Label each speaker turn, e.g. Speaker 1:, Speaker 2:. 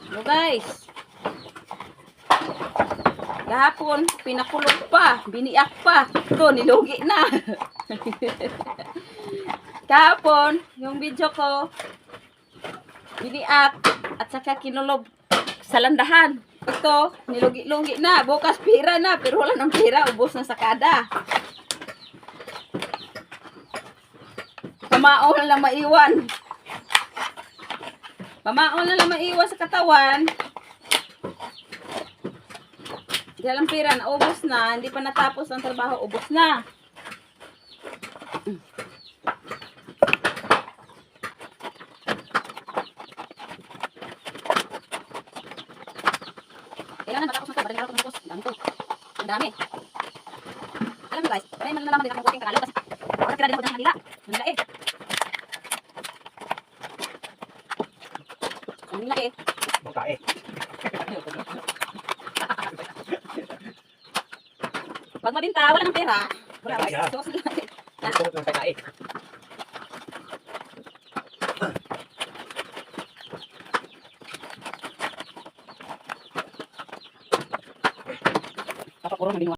Speaker 1: So guys, kahapon, pinakulog pa, biniak pa. Ito, nilugi na. Kahapon, yung video ko, biniak at saka kinulob sa landahan. Ito, nilugi-lugi na. Bukas pira na, pero wala ng pira. Ubos na sakada. Pamao na lang maiwan. Pamao na lang maiwan sa katawan. Dalang pira na ubos na. Hindi pa natapos ang trabaho. Ubos na. Kailangan matapos na ito. Balik araw ito matapos. Ang dami ito. Ang dami. Alam mo guys, may malalaman din akong kuting Tagalog kasi wala tira din ako dyan sa Manila. Manila eh. Manila eh.
Speaker 2: Bangkae.
Speaker 1: Pag mabinta, wala ng pera. Wala guys. So, sige natin.
Speaker 2: Gusto ko ng bangkae.
Speaker 1: Papapuro ng binuwa.